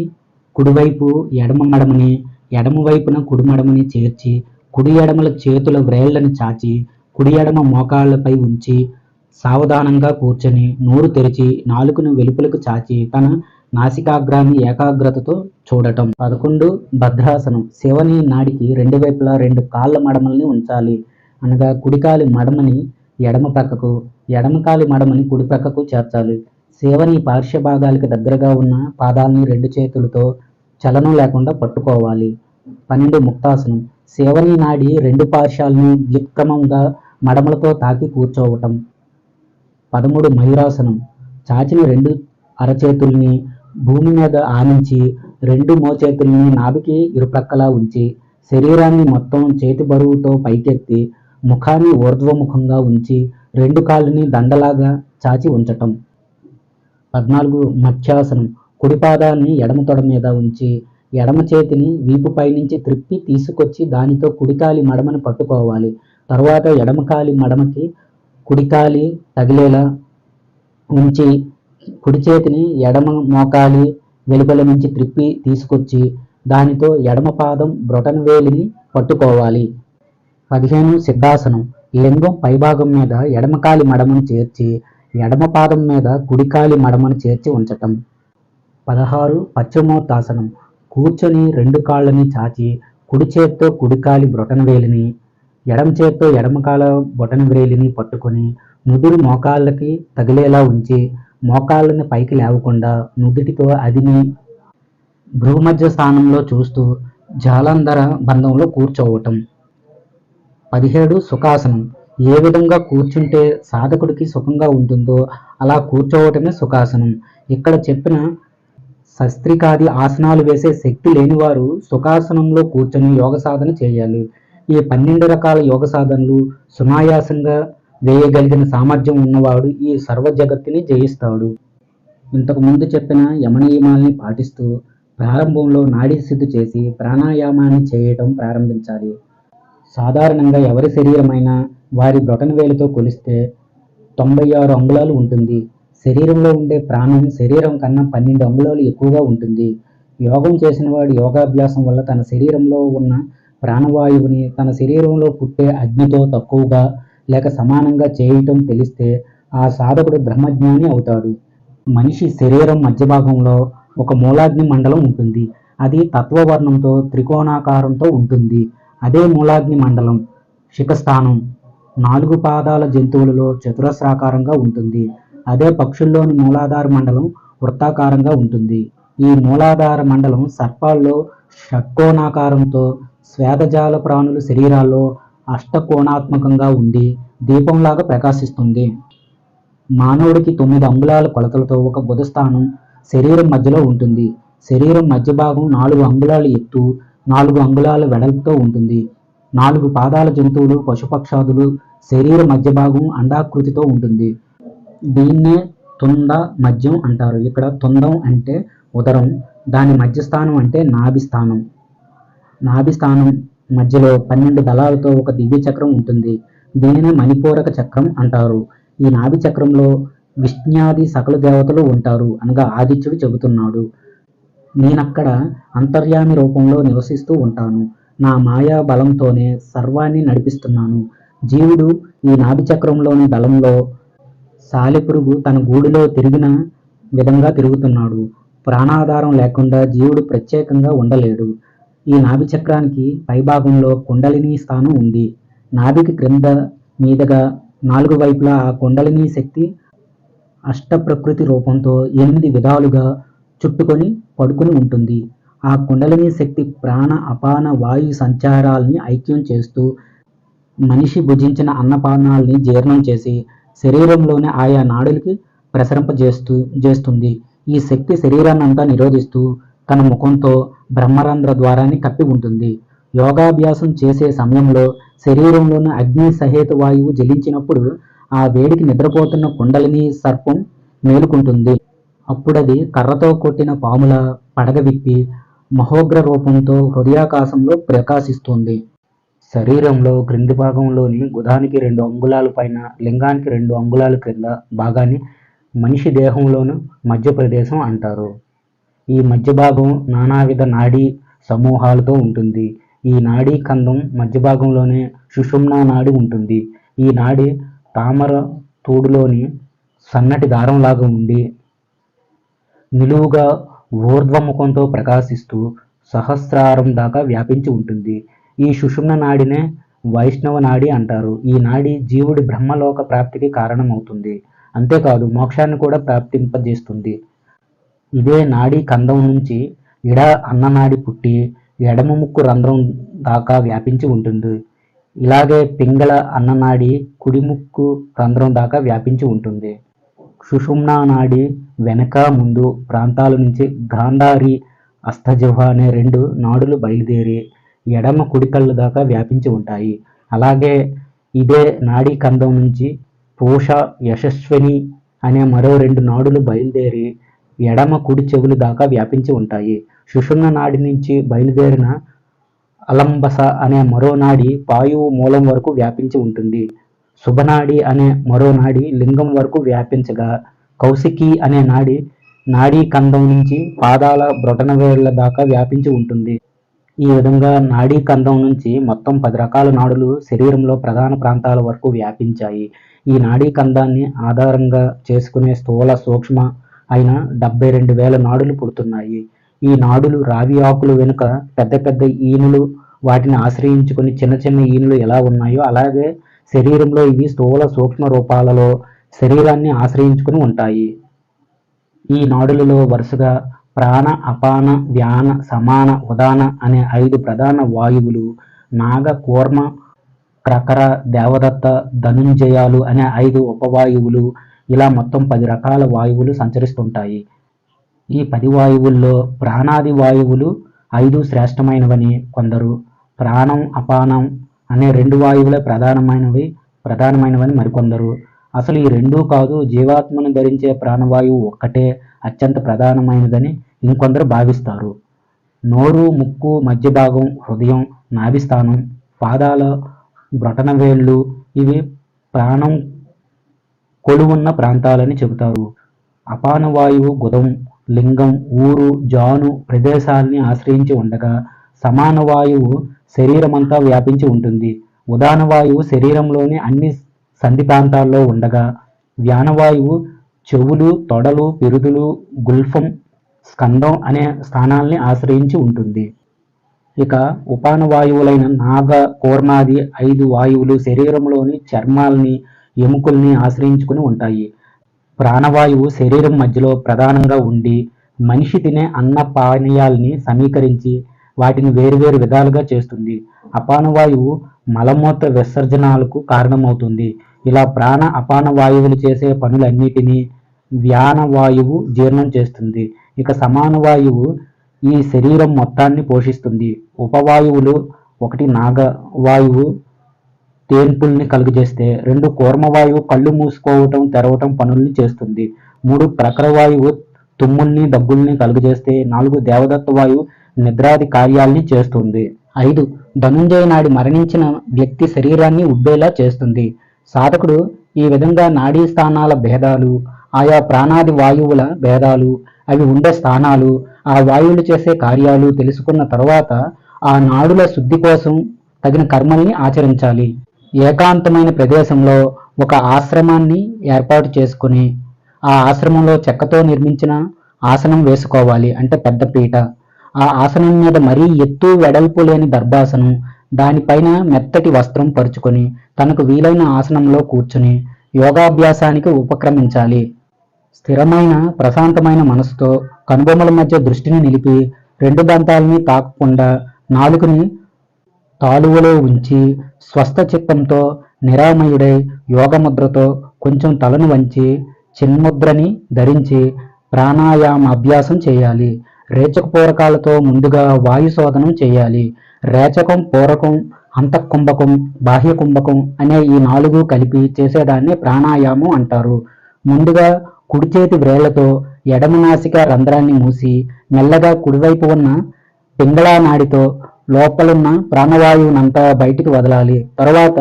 కుడివైపు ఎడమ మడమని, ఎడమ వైపున కుడి మడమని చేర్చి కుడి ఎడమల చేతుల వ్రేళ్లను చాచి కుడి ఎడమ మోకాళ్లపై ఉంచి సావధానంగా కూర్చొని నోరు తెరిచి నాలుకను వెలుపలకు చాచి తన నాసికాగ్రాన్ని ఏకాగ్రతతో చూడటం. 11 భద్రాసనం, శివని నాడికి రెండు వైపులా రెండు కాళ్ళ మడమల్ని ఉంచాలి. అనగా కుడికాలి మడమని ఎడమ ప్రక్కకు, ఎడమ కాలి మడమని కుడి ప్రక్కకు చేర్చాలి. సేవని పార్శ్వ భాగాలకి దగ్గరగా ఉన్న పాదాలని రెండు చేతులతో చలనం లేకుండా పట్టుకోవాలి. 12 ముక్తాసనం. సేవని నాడి రెండు పార్శ్వాలను వ్యుత్క్రమంగా మడమలతో తాకి కూర్చోవటం. 13 మయూరాసనం. చాచిన రెండు అరచేతుల్ని భూమి మీద ఆనించి రెండు మోచేతుల్ని నాభికి ఇరుప్రక్కలా ఉంచి శరీరాన్ని మొత్తం చేతి బరువుతో పైకెత్తి ముఖాన్ని ఊర్ధ్వముఖంగా ఉంచి రెండు కాళ్ళని దండలాగా చాచి ఉంచటం. 14 మత్స్యాసనం. కుడి పాదాన్ని ఎడమ తొడ మీద ఉంచి ఎడమ చేతిని వీపుపై నుంచి త్రిప్పి తీసుకొచ్చి దానితో కుడికాలి మడమని పట్టుకోవాలి. తర్వాత ఎడమకాలి మడమకి కుడికాలి తగిలేలా ఉంచి కుడి చేతిని ఎడమ మోకాలి వెలుపల నుంచి త్రిప్పి తీసుకొచ్చి దానితో ఎడమ పాదం బ్రొటన వేలిని పట్టుకోవాలి. 15 సిద్ధాసనం. లింగం పైభాగం మీద ఎడమకాలి మడమను చేర్చి ఎడమ పాదం మీద కుడికాలి మడమను చేర్చి ఉంచటం. 16 పశ్చిమోత్తాసనం. కూర్చొని రెండు కాళ్ళని చాచి కుడి చేత్తో కుడికాలి బ్రొటన వేలిని ఎడమ చేత్తో ఎడమకాల బొటన వేలిని పట్టుకొని నుదురు మోకాళ్ళకి తగిలేలా ఉంచి మోకాళ్ళని పైకి లేవకుండా నుదుటితో అదిని భ్రూమధ్య స్థానంలో చూస్తూ జాలంధర బంధంలో కూర్చోవటం. 17 సుఖాసనం. ఏ విధంగా కూర్చుంటే సాధకుడికి సుఖంగా ఉంటుందో అలా కూర్చోవటమే సుఖాసనం. ఇక్కడ చెప్పిన శస్త్రికాది ఆసనాలు వేసే శక్తి లేనివారు సుఖాసనంలో కూర్చొని యోగ సాధన చేయాలి. ఈ 12 రకాల యోగ సాధనలు సునాయాసంగా వేయగలిగిన సామర్థ్యం ఉన్నవాడు ఈ సర్వ జగత్తుని జయిస్తాడు. ఇంతకు ముందు చెప్పిన యమనియమాల్ని పాటిస్తూ ప్రారంభంలో నాడీ శుద్ధి చేసి ప్రాణాయామాన్ని చేయటం ప్రారంభించాలి. సాధారణంగా ఎవరి శరీరమైనా వారి బ్రొటనవేలుతో కొలిస్తే 96 అంగుళాలు ఉంటుంది. శరీరంలో ఉండే ప్రాణం శరీరం కన్నా 12 అంగుళాలు ఎక్కువగా ఉంటుంది. యోగం చేసిన వాడు యోగాభ్యాసం వల్ల తన శరీరంలో ఉన్న ప్రాణవాయువుని తన శరీరంలో పుట్టే అగ్నితో తక్కువగా లేక సమానంగా చేయటం తెలిస్తే ఆ సాధకుడు బ్రహ్మజ్ఞాని అవుతాడు. మనిషి శరీరం మధ్య భాగంలో ఒక మూలాగ్ని మండలం ఉంటుంది. అది తత్వవర్ణంతో త్రికోణాకారంతో ఉంటుంది. అదే మూలాగ్ని మండలం శిఖస్థానం 4 పాదాల జంతువులలో చతురస్రాకారంగా ఉంటుంది. అదే పక్షుల్లోని మూలాధార మండలం వృత్తాకారంగా ఉంటుంది. ఈ మూలాధార మండలం సర్పాల్లో షట్కోణాకారంతో, శ్వేతజాల ప్రాణుల శరీరాల్లో అష్టకోణాత్మకంగా ఉండి దీపంలాగా ప్రకాశిస్తుంది. మానవుడికి 9 అంగుళాల కొలతలతో ఒక బుధస్థానం శరీరం మధ్యలో ఉంటుంది. శరీరం మధ్య భాగం 4 అంగుళాల ఎత్తు 4 అంగుళాల వెడల్పుతో ఉంటుంది. 4 పాదాల జంతువులు పశుపక్షాదులు శరీర మధ్య భాగం అండాకృతితో ఉంటుంది. దీన్నే తుండ మధ్యం అంటారు. ఇక్కడ తుండం అంటే ఉదరం, దాని మధ్యస్థానం అంటే నాభిస్థానం. నాభిస్థానం మధ్యలో 12 దళాలతో ఒక దివ్య చక్రం ఉంటుంది. దీనినే మణిపూరక చక్రం అంటారు. ఈ నాభి చక్రంలో విష్ణ్యాది సకల దేవతలు ఉంటారు అనగా ఆదిత్యుడు చెబుతున్నాడు. నేనక్కడ అంతర్యామి రూపంలో నివసిస్తూ ఉంటాను. నా మాయా బలంతోనే సర్వాన్ని నడిపిస్తున్నాను. జీవుడు ఈ నాభి చక్రంలోని దళంలో సాలెపురుగు తన గూడులో తిరిగిన విధంగా తిరుగుతున్నాడు. ప్రాణాధారం లేకుండా జీవుడు ప్రత్యేకంగా ఉండలేడు. ఈ నాభి చక్రానికి పైభాగంలో కుండలిని స్థానం ఉంది. నాభికి క్రింద మీదగా 4 వైపులా ఆ కుండలిని శక్తి అష్ట ప్రకృతి రూపంతో 8 విధాలుగా చుట్టుకొని పడుకుని ఉంటుంది. ఆ కుండలిని శక్తి ప్రాణ అపాన వాయు సంచారాల్ని ఐక్యం చేస్తూ మనిషి భుజించిన అన్నపానాల్ని జీర్ణం చేసి శరీరంలోని ఆయా నాడులకి చేస్తుంది. ఈ శక్తి శరీరాన్నంతా నిరోధిస్తూ తన ముఖంతో బ్రహ్మరంధ్ర ద్వారాన్ని కప్పి ఉంటుంది. యోగాభ్యాసం చేసే సమయంలో శరీరంలోని అగ్ని సహేత వాయువు జలించినప్పుడు ఆ వేడికి నిద్రపోతున్న కుండలిని సర్పం మేలుకుంటుంది. అప్పుడది కర్రతో కొట్టిన పాముల పడగ విప్పి మహోగ్ర రూపంతో హృదయాకాశంలో ప్రకాశిస్తుంది. శరీరంలో క్రింది భాగంలోని గుదానికి 2 అంగుళాల పైన, లింగానికి 2 అంగుళాల క్రింద భాగాన్ని మనిషి దేహంలోని మధ్య ప్రదేశం అంటారు. ఈ మధ్య భాగం నానావిధ నాడీ సమూహాలతో ఉంటుంది. ఈ నాడీ కందం మధ్య భాగంలోనే సుషుమ్నా నాడి ఉంటుంది. ఈ నాడి తామర తూడులోని సన్నటి దారంలాగా ఉండి నిలువుగా ఊర్ధ్వముఖంతో ప్రకాశిస్తూ సహస్రారం దాకా వ్యాపించి ఉంటుంది. ఈ సుషుమ్న నాడినే వైష్ణవ నాడి అంటారు. ఈ నాడి జీవుడి బ్రహ్మలోక ప్రాప్తికి కారణమవుతుంది. అంతేకాదు మోక్షాన్ని కూడా ప్రాప్తింపజేస్తుంది. ఇదే నాడీ కందం నుంచి ఇడ అన్ననాడి పుట్టి ఎడమ ముక్కు రంధ్రం దాకా వ్యాపించి ఉంటుంది. ఇలాగే పింగళ అన్ననాడి కుడి ముక్కు రంధ్రం దాకా వ్యాపించి ఉంటుంది. సుషుమ్నా నాడి వెనక ముందు ప్రాంతాల నుంచి గాంధారి అస్థజిహ్వ అనే 2 నాడులు బయలుదేరి ఎడమ కుడి కళ్ళు దాకా వ్యాపించి ఉంటాయి. అలాగే ఇదే నాడీ కందం నుంచి పూష యశస్విని అనే మరో 2 నాడులు బయలుదేరి ఎడమ కుడి చెవులు దాకా వ్యాపించి ఉంటాయి. సుషుమ్న నాడి నుంచి బయలుదేరిన అలంబస అనే మరో నాడి పాయువు మూలం వరకు వ్యాపించి ఉంటుంది. శుభనాడి అనే మరో నాడి లింగం వరకు వ్యాపించగా కౌశికి అనే నాడి నాడీ కందం నుంచి పాదాల బ్రొటనవేళ్ల దాకా వ్యాపించి ఉంటుంది. ఈ విధంగా నాడీ కందం నుంచి మొత్తం 10 రకాల నాడులు శరీరంలో ప్రధాన ప్రాంతాల వరకు వ్యాపించాయి. ఈ నాడీ కందాన్ని ఆధారంగా చేసుకునే స్థూల సూక్ష్మ అయిన 72,000 నాడులు పుడుతున్నాయి. ఈ నాడులు రావి ఆకులు వెనుక పెద్ద పెద్ద ఈనులు వాటిని ఆశ్రయించుకుని చిన్న చిన్న ఈనులు ఎలా ఉన్నాయో అలాగే శరీరంలో ఇవి స్థూల సూక్ష్మ రూపాలలో శరీరాన్ని ఆశ్రయించుకుని ఉంటాయి. ఈ నాడులలో వరుసగా ప్రాణ, అపాన, వ్యాన, సమాన, ఉదాన అనే 5 ప్రధాన వాయువులు, నాగ, కూర్మ, క్రకర, దేవదత్త, ధనుంజయాలు అనే 5 ఉపవాయువులు, ఇలా మొత్తం 10 రకాల వాయువులు సంచరిస్తుంటాయి. ఈ 10 వాయువుల్లో ప్రాణాది వాయువులు 5 శ్రేష్టమైనవని కొందరు, ప్రాణం, అపానం అనే 2 వాయువులే ప్రధానమైనవని మరికొందరు, అసలు ఈ 2 కాదు జీవాత్మను ధరించే ప్రాణవాయువు ఒక్కటే అత్యంత ప్రధానమైనదని ఇంకొందరు భావిస్తారు. నోరు, ముక్కు, మధ్య భాగం, హృదయం, నాభిస్థానం, పాదాల బ్రొటనవేళ్లు ఇవి ప్రాణం కొలువున్న ప్రాంతాలని చెబుతారు. అపాన వాయువు గుదం, లింగం, ఊరు, జాను ప్రదేశాలని ఆశ్రయించి ఉండగా సమాన వాయువు శరీరమంతా వ్యాపించి ఉంటుంది. ఉదాన వాయువు శరీరంలోని అన్ని సంధి ప్రాంతాల్లో ఉండగా వ్యానవాయువు చెవులు, తొడలు, పిరుదులు, గుల్ఫం, స్కందం అనే స్థానాల్ని ఆశ్రయించి ఉంటుంది. ఇక ఉపాన వాయువులైన నాగ, కూర్మాది 5 వాయువులు శరీరంలోని చర్మాల్ని, ఎముకల్ని ఆశ్రయించుకుని ఉంటాయి. ప్రాణవాయువు శరీరం మధ్యలో ప్రధానంగా ఉండి మనిషి తినే అన్న పానీయాల్ని సమీకరించి వాటిని వేరువేరు విధాలుగా చేస్తుంది. అపాన వాయువు మలమూత్ర విసర్జనాలకు కారణమవుతుంది. ఇలా ప్రాణ, అపాన వాయువులు చేసే పనులన్నిటినీ వ్యాన వాయువు జీర్ణం చేస్తుంది. ఇక సమాన వాయువు ఈ శరీరం మొత్తాన్ని పోషిస్తుంది. ఉపవాయువులు 1 నాగ వాయువు తేన్పుల్ని కలుగజేస్తే 2 కూర్మవాయువు కళ్ళు మూసుకోవటం, తెరవటం పనుల్ని చేస్తుంది. 3 ప్రఖరవాయువు తుమ్ముల్ని, దగ్గుల్ని కలుగజేస్తే 4 దేవదత్త వాయువు నిద్రాది కార్యాల్ని చేస్తుంది. 5 ధనుంజయ నాడి మరణించిన వ్యక్తి శరీరాన్ని ఉబ్బేలా చేస్తుంది. సాధకుడు ఈ విధంగా నాడీ స్థానాల భేదాలు, ఆయా ప్రాణాది వాయువుల భేదాలు, అవి ఉండే స్థానాలు, ఆ వాయువులు చేసే కార్యాలు తెలుసుకున్న తర్వాత ఆ నాడుల శుద్ధి కోసం తగిన కర్మల్ని ఆచరించాలి. ఏకాంతమైన ప్రదేశంలో ఒక ఆశ్రమాన్ని ఏర్పాటు చేసుకుని ఆ ఆశ్రమంలో చెక్కతో నిర్మించిన ఆసనం వేసుకోవాలి, అంటే పెద్ద పీట. ఆ ఆసనం మీద మరీ ఎత్తు వెడల్పు లేని దర్భాసనం, దానిపైన మెత్తటి వస్త్రం పరుచుకొని తనకు వీలైన ఆసనంలో కూర్చుని యోగాభ్యాసానికి ఉపక్రమించాలి. స్థిరమైన ప్రశాంతమైన మనసుతో కనుబొమ్మల మధ్య దృష్టిని నిలిపి 2 దంతాలని తాకకుండా నాలుకని తాలువలో ఉంచి స్వస్థ చిత్తంతో నిరామయుడై యోగముద్రతో కొంచెం తలను వంచి చిన్ముద్రని ధరించి ప్రాణాయామ అభ్యాసం చేయాలి. రేచక పూరకాలతో ముందుగా వాయు శోధనం చేయాలి. రేచకం, పూరకం, అంతఃకుంభకం, బాహ్య కుంభకం అనే ఈ 4 కలిపి చేసేదాన్ని ప్రాణాయామం అంటారు. ముందుగా కుడి చేతి వ్రేళ్లతో ఎడమ నాసిక రంధ్రాన్ని మూసి మెల్లగా కుడివైపు ఉన్న పింగళా నాడితో లోపలున్న ప్రాణవాయువునంతా బయటికి వదలాలి. తరువాత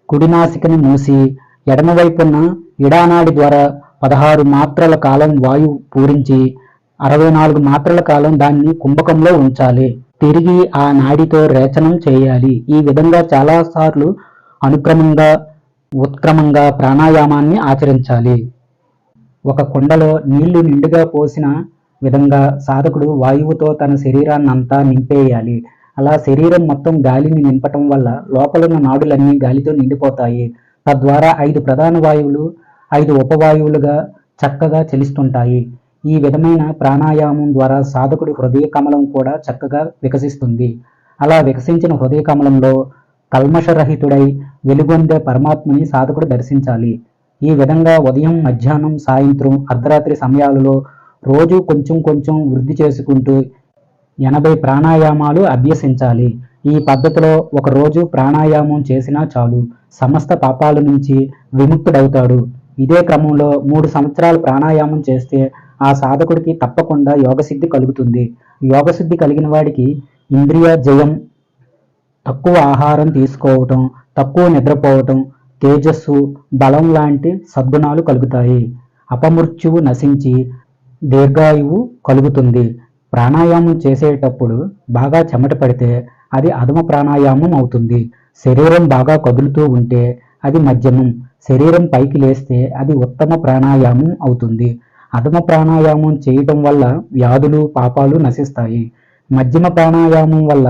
కుడి నాసికని మూసి ఎడమవైపున్న ఇడానాడి ద్వారా 16 మాత్రల కాలం వాయువు పూరించి 64 మాత్రల కాలం దాన్ని కుంభకంలో ఉంచాలి. తిరిగి ఆ నాడితో రేచనం చేయాలి. ఈ విధంగా చాలాసార్లు అనుక్రమంగా ఉత్క్రమంగా ప్రాణాయామాన్ని ఆచరించాలి. ఒక కుండలో నీళ్లు నిండుగా పోసిన విధంగా సాధకుడు వాయువుతో తన శరీరాన్నంతా నింపేయాలి. అలా శరీరం మొత్తం గాలిని నింపటం వల్ల లోపలున్న నాడులన్నీ గాలితో నిండిపోతాయి. తద్వారా 5 ప్రధాన వాయువులు 5 ఉపవాయువులుగా చక్కగా చలిస్తుంటాయి. ఈ విధమైన ప్రాణాయామం ద్వారా సాధకుడి హృదయ కమలం కూడా చక్కగా వికసిస్తుంది. అలా వికసించిన హృదయ కమలంలో కల్మషరహితుడై వెలుగొందే పరమాత్మని సాధకుడు దర్శించాలి. ఈ విధంగా ఉదయం, మధ్యాహ్నం, సాయంత్రం, అర్ధరాత్రి సమయాలలో రోజు కొంచెం కొంచెం వృద్ధి చేసుకుంటూ 80 ప్రాణాయామాలు అభ్యసించాలి. ఈ పద్ధతిలో ఒక రోజు ప్రాణాయామం చేసినా చాలు, సమస్త పాపాల నుంచి విముక్తుడవుతాడు. ఇదే క్రమంలో 3 సంవత్సరాలు ప్రాణాయామం చేస్తే ఆ సాధకుడికి తప్పకుండా యోగసిద్ధి కలుగుతుంది. యోగసిద్ధి కలిగిన వాడికి ఇంద్రియ జయం, తక్కువ ఆహారం తీసుకోవటం, తక్కువ నిద్రపోవటం, తేజస్సు, బలం లాంటి సద్గుణాలు కలుగుతాయి. అపమృత్యువు నశించి దీర్ఘాయువు కలుగుతుంది. ప్రాణాయామం చేసేటప్పుడు బాగా చెమట పడితే అది అధమ ప్రాణాయామం అవుతుంది. శరీరం బాగా కదులుతూ ఉంటే అది మధ్యమం, శరీరం పైకి లేస్తే అది ఉత్తమ ప్రాణాయామం అవుతుంది. అధమ ప్రాణాయామం చేయటం వల్ల వ్యాధులు, పాపాలు నశిస్తాయి. మధ్యమ ప్రాణాయామం వల్ల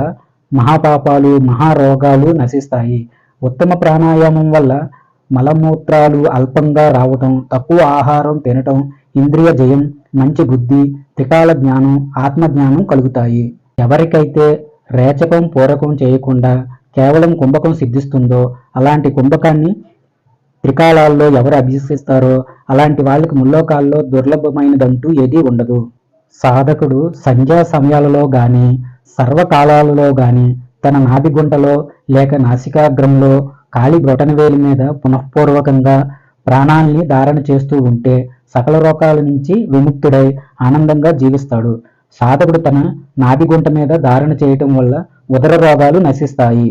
మహాపాపాలు, మహారోగాలు నశిస్తాయి. ఉత్తమ ప్రాణాయామం వల్ల మలమూత్రాలు అల్పంగా రావటం, తక్కువ ఆహారం తినటం, ఇంద్రియ జయం, మంచి బుద్ధి, త్రికాల జ్ఞానం, ఆత్మజ్ఞానం కలుగుతాయి. ఎవరికైతే రేచకం, పూరకం చేయకుండా కేవలం కుంభకం సిద్ధిస్తుందో అలాంటి కుంభకాన్ని త్రికాలాల్లో ఎవరు అభ్యసిస్తారో అలాంటి వాళ్ళకి ముల్లోకాల్లో దుర్లభమైనదంటూ ఏదీ ఉండదు. సాధకుడు సంధ్యా సమయాలలో గాని, సర్వకాలాలలో గాని తన నాభిగుంటలో లేక నాసికాగ్రంలో కాలి బ్రొటనవేలి మీద పునఃపూర్వకంగా ప్రాణాల్ని ధారణ చేస్తూ ఉంటే సకల రోగాల నుంచి విముక్తుడై ఆనందంగా జీవిస్తాడు. సాధకుడు తన నాభిగుంట మీద ధారణ చేయటం వల్ల ఉదర రోగాలు నశిస్తాయి.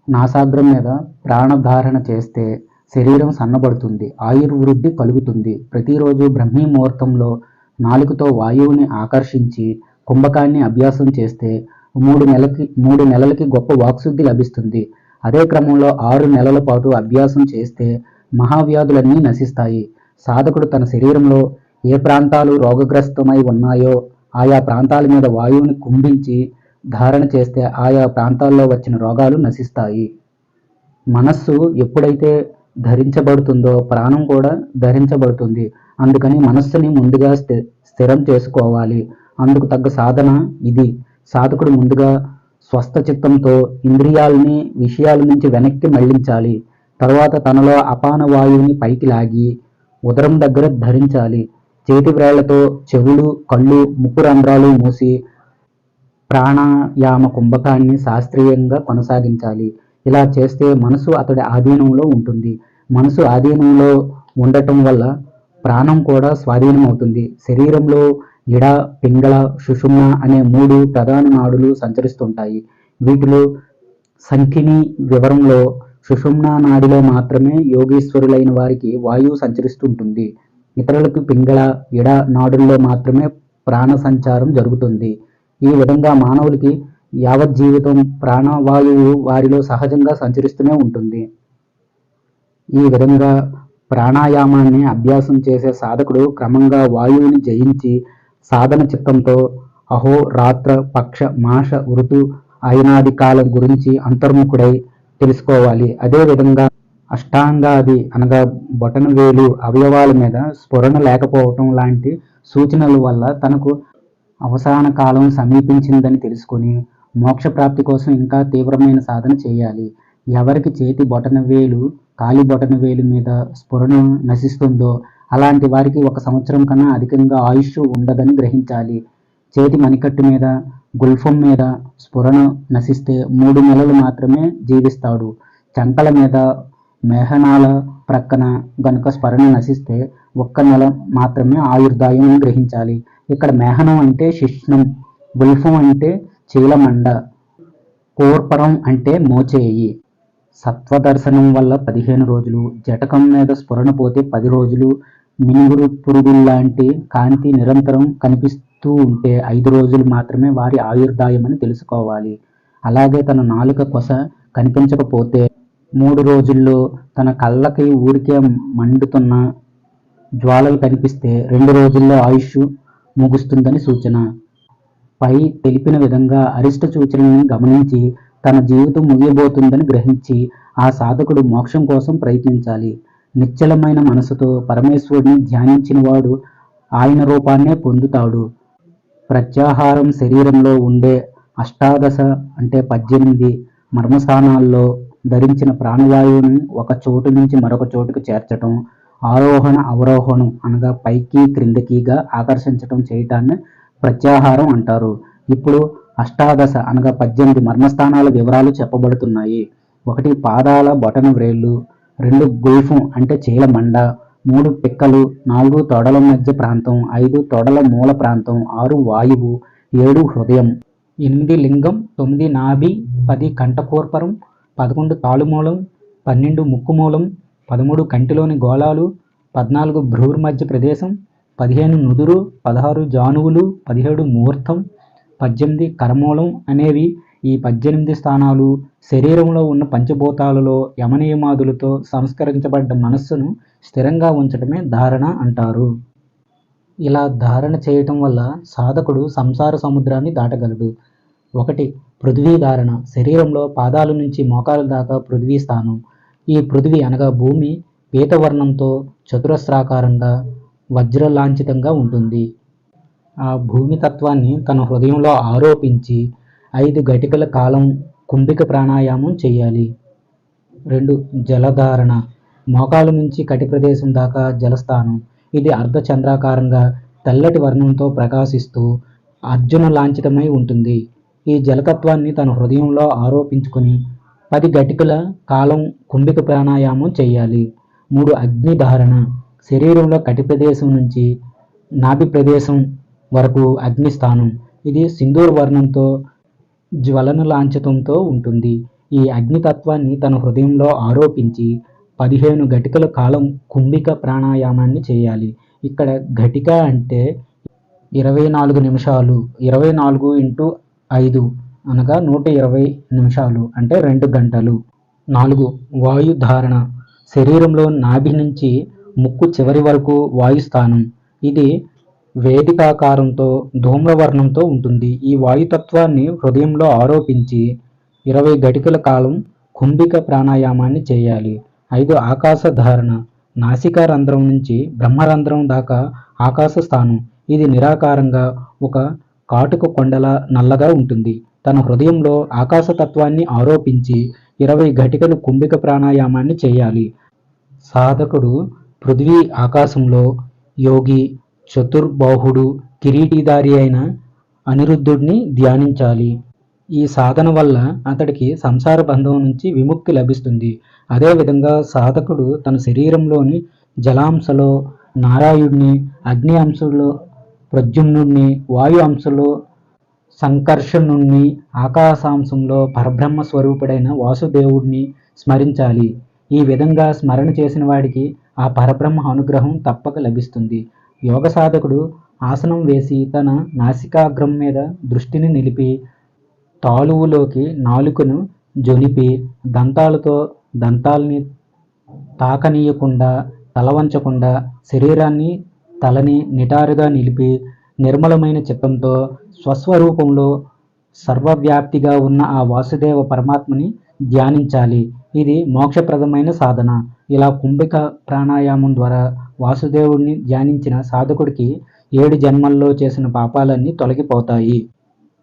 నాసాగ్రం మీద ప్రాణధారణ చేస్తే శరీరం సన్నబడుతుంది, ఆయుర్వృద్ధి కలుగుతుంది. ప్రతిరోజు బ్రహ్మీ ముహూర్తంలో నాలుకతో వాయువుని ఆకర్షించి కుంభకాన్ని అభ్యాసం చేస్తే 3 నెలలకి గొప్ప వాక్శుద్ధి లభిస్తుంది. అదే క్రమంలో 6 నెలల పాటు అభ్యాసం చేస్తే మహావ్యాధులన్నీ నశిస్తాయి. సాధకుడు తన శరీరంలో ఏ ప్రాంతాలు రోగగ్రస్తమై ఉన్నాయో ఆయా ప్రాంతాల మీద వాయువుని కుంభించి ధారణ చేస్తే ఆయా ప్రాంతాల్లో వచ్చిన రోగాలు నశిస్తాయి. మనస్సు ఎప్పుడైతే ధరించబడుతుందో ప్రాణం కూడా ధరించబడుతుంది. అందుకని మనస్సుని ముందుగా స్థిరం చేసుకోవాలి. అందుకు తగ్గ సాధన ఇది. సాధకుడు ముందుగా స్వస్థ చిత్తంతో ఇంద్రియాలని విషయాల నుంచి వెనక్కి మళ్లించాలి. తర్వాత తనలో అపాన వాయువుని పైకి లాగి ఉదరం దగ్గర ధరించాలి. చేతి వ్రేళ్లతో చెవులు, కళ్ళు, ముక్కు రంధ్రాలు మూసి ప్రాణాయామ కుంభకాన్ని శాస్త్రీయంగా కొనసాగించాలి. ఇలా చేస్తే మనసు అతడి ఆధీనంలో ఉంటుంది. మనసు ఆధీనంలో ఉండటం వల్ల ప్రాణం కూడా స్వాధీనం అవుతుంది. శరీరంలో ఇడ, పింగళ, సుషుమ్న అనే 3 ప్రధాన నాడులు సంచరిస్తుంటాయి. వీటిలో సంఖ్యని వివరంలో సుషుమ్న నాడిలో మాత్రమే యోగీశ్వరులైన వారికి వాయువు సంచరిస్తుంటుంది. ఇతరులకు పింగళ, ఇడ నాడుల్లో మాత్రమే ప్రాణ సంచారం జరుగుతుంది. ఈ విధంగా మానవులకి యావజ్జీవితం ప్రాణవాయువు వారిలో సహజంగా సంచరిస్తూనే ఉంటుంది. ఈ విధంగా ప్రాణాయామాన్ని అభ్యాసం చేసే సాధకుడు క్రమంగా వాయువుని జయించి సాధన చిత్తంతో అహో, రాత్ర, పక్ష, మాస, ఋతు, అయినాది కాలం గురించి అంతర్ముఖుడై తెలుసుకోవాలి. అదేవిధంగా అష్టాంగాది అనగా బొటనవేలు అవయవాల మీద స్ఫురణ లేకపోవటం లాంటి సూచనల వల్ల తనకు అవసాన కాలం సమీపించిందని తెలుసుకొని మోక్షప్రాప్తి కోసం ఇంకా తీవ్రమైన సాధన చేయాలి. ఎవరికి చేతి బొటనవేలు, కాలి బొటనవేలు మీద స్ఫురణ నశిస్తుందో అలాంటి వారికి 1 సంవత్సరం కన్నా అధికంగా ఆయుష్ ఉండదని గ్రహించాలి. చేతి మణికట్టు మీద, గుల్ఫం మీద స్ఫురణ నశిస్తే 3 నెలలు మాత్రమే జీవిస్తాడు. చంకల మీద, మేహనాల ప్రక్కన గనుక స్ఫురణ నశిస్తే 1 నెల మాత్రమే ఆయుర్దాయం అని గ్రహించాలి. ఇక్కడ మేహనం అంటే శిష్ణం, గుల్ఫం అంటే చీలమండ, కోర్పరం అంటే మోచేయి. సత్వదర్శనం వల్ల 15 రోజులు, జటకం మీద స్ఫురణ పోతే 10 రోజులు, మినుగురు పురుగుల్లాంటి కాంతి నిరంతరం కనిపిస్తూ ఉంటే 5 రోజులు మాత్రమే వారి ఆయుర్దాయం అని తెలుసుకోవాలి. అలాగే తన నాలుక కొస కనిపించకపోతే 3 రోజుల్లో, తన కళ్ళకి ఊరికే మండుతున్న జ్వాలలు కనిపిస్తే 2 రోజుల్లో ఆయుష్ ముగుస్తుందని సూచన. పై తెలిపిన విధంగా అరిష్ట సూచనలను గమనించి తన జీవితం ముగియబోతుందని గ్రహించి ఆ సాధకుడు మోక్షం కోసం ప్రయత్నించాలి. నిశ్చలమైన మనసుతో పరమేశ్వరుడిని ధ్యానించిన వాడు ఆయన రూపాన్నే పొందుతాడు. ప్రత్యాహారం శరీరంలో ఉండే అష్టాదశ అంటే 18 మర్మస్థానాల్లో ధరించిన ప్రాణవాయువుని ఒక చోటు నుంచి మరొక చోటుకు చేర్చటం, ఆరోహణ అవరోహణం అనగా పైకి క్రిందకిగా ఆకర్షించటం చేయటాన్ని ప్రత్యాహారం అంటారు. ఇప్పుడు అష్టాదశ అనగా 18 మర్మస్థానాల వివరాలు చెప్పబడుతున్నాయి. 1 పాదాల బొటన వ్రేళ్ళు, 2 గొల్ఫం అంటే చీల మండ, 3 పిక్కలు, 4 తొడల మధ్య ప్రాంతం, 5 తొడల మూల ప్రాంతం, 6 వాయువు, 7 హృదయం, 8 లింగం, 9 నాభి, 10 కంఠకోర్పరం, 11 తాళుమూలం, 12 ముక్కుమూలం, 13 కంటిలోని గోళాలు, 14 భ్రూర్ మధ్య ప్రదేశం, 15 నుదురు, 16 జానువులు, 17 ముహూర్తం, 18 కరమూలం అనేవి ఈ 18 స్థానాలు శరీరంలో ఉన్న పంచభూతాలలో యమనియమాదులతో సంస్కరించబడ్డ మనస్సును స్థిరంగా ఉంచడమే ధారణ అంటారు. ఇలా ధారణ చేయటం వల్ల సాధకుడు సంసార సముద్రాన్ని దాటగలడు. 1 పృథ్వీ ధారణ. శరీరంలో పాదాల నుంచి మోకాల దాకా పృథ్వీ స్థానం. ఈ పృథ్వీ అనగా భూమి పీతవర్ణంతో చతురస్రాకారంగా వజ్రలాంఛితంగా ఉంటుంది. ఆ భూమి తత్వాన్ని తన హృదయంలో ఆరోపించి 5 గటికల కాలం కుంభిక ప్రాణాయామం చేయాలి. 2 జలధారణ. మోకాలు నుంచి కటి ప్రదేశం దాకా జలస్థానం. ఇది అర్ధచంద్రాకారంగా తెల్లటి వర్ణంతో ప్రకాశిస్తూ అర్జున లాంఛితమై ఉంటుంది. ఈ జలతత్వాన్ని తన హృదయంలో ఆరోపించుకొని 10 గటికల కాలం కుంభిక ప్రాణాయామం చేయాలి. 3 అగ్ని ధారణ. శరీరంలో కటి ప్రదేశం నుంచి నాభి ప్రదేశం వరకు అగ్నిస్థానం. ఇది సింధూర వర్ణంతో జ్వలన లాంఛితంతో ఉంటుంది. ఈ అగ్నితత్వాన్ని తన హృదయంలో ఆరోపించి 15 గటికల కాలం కుంభిక ప్రాణాయామాన్ని చేయాలి. ఇక్కడ ఘటిక అంటే 24 నిమిషాలు, 24x5 అనగా 120 నిమిషాలు అంటే 2 గంటలు. 4 వాయు ధారణ. శరీరంలో నాభి నుంచి ముక్కు చివరి వరకు వాయుస్థానం. ఇది వేదికాకారంతో ధూమ్రవర్ణంతో ఉంటుంది. ఈ వాయుతత్వాన్ని హృదయంలో ఆరోపించి 20 గటికల కాలం కుంభిక ప్రాణాయామాన్ని చేయాలి. 5 ఆకాశ ధారణ. నాసికా రంధ్రం నుంచి బ్రహ్మరంధ్రం దాకా ఆకాశ స్థానం. ఇది నిరాకారంగా ఒక కాటుక కొండల నల్లగా ఉంటుంది. తన హృదయంలో ఆకాశతత్వాన్ని ఆరోపించి 20 గటికలు కుంభిక ప్రాణాయామాన్ని చేయాలి. సాధకుడు పృథ్వీ ఆకాశంలో, యోగి చతుర్బాహుడు కిరీటిధారి అయిన అనిరుద్ధుడిని ధ్యానించాలి. ఈ సాధన వల్ల అతడికి సంసార బంధం నుంచి విముక్తి లభిస్తుంది. అదేవిధంగా సాధకుడు తన శరీరంలోని జలాంశలో నారాయణుడిని, అగ్ని అంశంలో ప్రద్యుమ్నుడిని, వాయు అంశంలో సంకర్షణుణ్ణి, ఆకాశాంశంలో పరబ్రహ్మ స్వరూపుడైన వాసుదేవుడిని స్మరించాలి. ఈ విధంగా స్మరణ చేసిన వాడికి ఆ పరబ్రహ్మ అనుగ్రహం తప్పక లభిస్తుంది. యోగ సాధకుడు ఆసనం వేసి తన నాసికాగ్రం మీద దృష్టిని నిలిపి తాళువులోకి నాలుకను జొనిపి దంతాలతో దంతాల్ని తాకనీయకుండా, తలవంచకుండా శరీరాన్ని తలని నిటారుగా నిలిపి నిర్మలమైన చిత్తంతో స్వస్వరూపంలో సర్వవ్యాప్తిగా ఉన్న ఆ వాసుదేవ పరమాత్మని ధ్యానించాలి. ఇది మోక్షప్రదమైన సాధన. ఇలా కుంభిక ప్రాణాయామం ద్వారా వాసుదేవుడిని ధ్యానించిన సాధకుడికి 7 జన్మల్లో చేసిన పాపాలన్నీ తొలగిపోతాయి.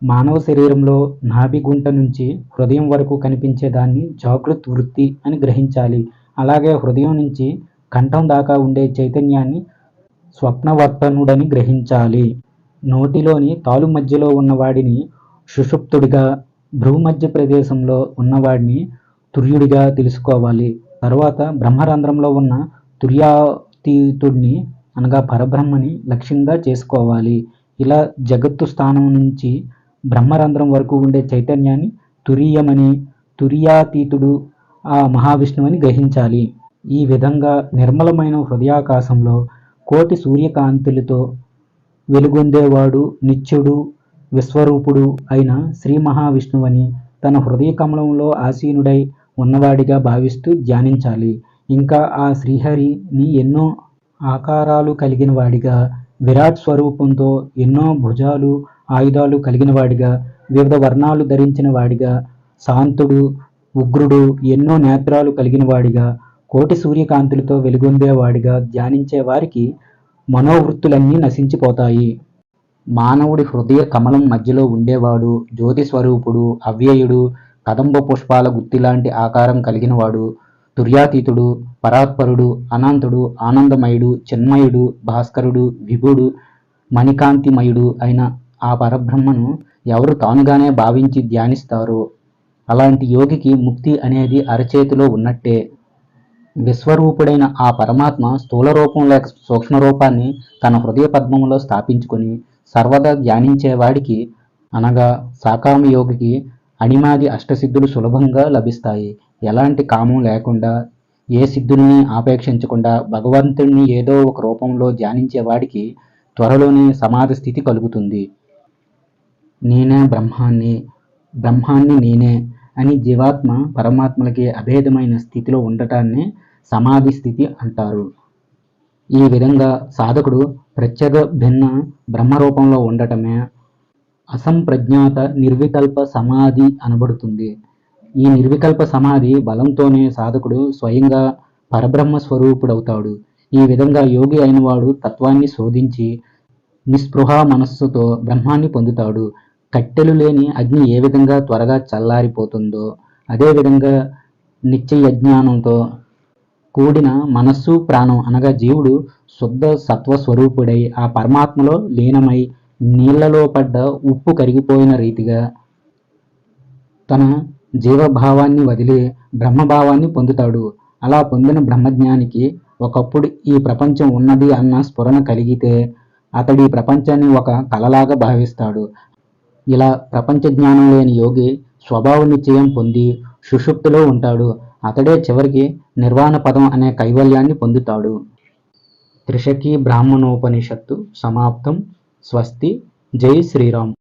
మానవ శరీరంలో నాభి గుంట నుంచి హృదయం వరకు కనిపించే దాన్ని జాగృత్ వృత్తి అని గ్రహించాలి. అలాగే హృదయం నుంచి కంఠం దాకా ఉండే చైతన్యాన్ని స్వప్నవర్తనుడని గ్రహించాలి. నోటిలోని తాలు మధ్యలో ఉన్నవాడిని సుషుప్తుడిగా, భ్రూమధ్య ప్రదేశంలో ఉన్నవాడిని తుర్యుడిగా తెలుసుకోవాలి. తర్వాత బ్రహ్మరంధ్రంలో ఉన్న తుర్యాతీతుడిని అనగా పరబ్రహ్మని లక్ష్యంగా చేసుకోవాలి. ఇలా జగత్తు స్థానం నుంచి బ్రహ్మరంధ్రం వరకు ఉండే చైతన్యాన్ని తురీయమని, తుర్యాతీతుడు ఆ మహావిష్ణువని గ్రహించాలి. ఈ విధంగా నిర్మలమైన హృదయాకాశంలో కోటి సూర్యకాంతులతో వెలుగొందేవాడు నిత్యుడు విశ్వరూపుడు అయిన శ్రీ మహావిష్ణువని తన హృదయ కమలంలో ఆసీనుడై ఉన్నవాడిగా భావిస్తూ ధ్యానించాలి. ఇంకా ఆ శ్రీహరిని ఎన్నో ఆకారాలు కలిగిన వాడిగా, విరాట్ స్వరూపంతో ఎన్నో భుజాలు, ఆయుధాలు కలిగిన వాడిగా, వివిధ వర్ణాలు ధరించిన వాడిగా, శాంతుడు, ఉగ్రుడు, ఎన్నో నేత్రాలు కలిగిన వాడిగా, కోటి సూర్యకాంతులతో వెలుగొందేవాడిగా ధ్యానించే వారికి మనోవృత్తులన్నీ నశించిపోతాయి. మానవుడి హృదయ కమలం మధ్యలో ఉండేవాడు, జ్యోతి స్వరూపుడు, అవ్యయుడు, కదంబ పుష్పాల గుత్తిలాంటి ఆకారం కలిగినవాడు, తుర్యాతీతుడు, పరాత్పరుడు, అనంతుడు, ఆనందమయుడు, చిన్మయుడు, భాస్కరుడు, విభుడు, మణికాంతిమయుడు అయిన ఆ పరబ్రహ్మను ఎవరు తానుగానే భావించి ధ్యానిస్తారో అలాంటి యోగికి ముక్తి అనేది అరచేతిలో ఉన్నట్టే. విశ్వరూపుడైన ఆ పరమాత్మ స్థూల రూపం లేక సూక్ష్మ రూపాన్ని తన హృదయ పద్మంలో స్థాపించుకొని సర్వదా ధ్యానించేవాడికి అనగా సాకామ యోగికి అణిమాది అష్టసిద్ధులు సులభంగా లభిస్తాయి. ఎలాంటి కామం లేకుండా, ఏ సిద్ధుల్ని ఆపేక్షించకుండా భగవంతుణ్ణి ఏదో ఒక రూపంలో ధ్యానించేవాడికి త్వరలోనే సమాధి స్థితి కలుగుతుంది. నేనే బ్రహ్మాన్ని, బ్రహ్మాన్ని నేనే అని జీవాత్మ పరమాత్మలకి అభేదమైన స్థితిలో ఉండటాన్ని సమాధి స్థితి అంటారు. ఈ విధంగా సాధకుడు ప్రత్యేక భిన్న బ్రహ్మరూపంలో ఉండటమే అసంప్రజ్ఞాత నిర్వికల్ప సమాధి అనబడుతుంది. ఈ నిర్వికల్ప సమాధి బలంతోనే సాధకుడు స్వయంగా పరబ్రహ్మ స్వరూపుడవుతాడు. ఈ విధంగా యోగి అయినవాడు తత్వాన్ని శోధించి నిస్పృహ మనస్సుతో బ్రహ్మాన్ని పొందుతాడు. కట్టెలు లేని అగ్ని ఏ విధంగా త్వరగా చల్లారిపోతుందో అదేవిధంగా నిత్యయజ్ఞానంతో కూడిన మనస్సు, ప్రాణం అనగా జీవుడు శుద్ధ సత్వస్వరూపుడై ఆ పరమాత్మలో లీనమై నీళ్లలో పడ్డ ఉప్పు కరిగిపోయిన రీతిగా తన జీవభావాన్ని వదిలి బ్రహ్మభావాన్ని పొందుతాడు. అలా పొందిన బ్రహ్మజ్ఞానికి ఒకప్పుడు ఈ ప్రపంచం ఉన్నది అన్న స్ఫురణ కలిగితే అతడి ప్రపంచాన్ని ఒక కలలాగా భావిస్తాడు. ఇలా ప్రపంచ జ్ఞానం లేని యోగి స్వభావ నిశ్చయం పొంది సుషుప్తిలో ఉంటాడు. అతడే చివరికి నిర్వాణ పదం అనే కైవల్యాన్ని పొందుతాడు. త్రిశకీ బ్రాహ్మణోపనిషత్తు సమాప్తం. స్వస్తి. జై శ్రీరామ్.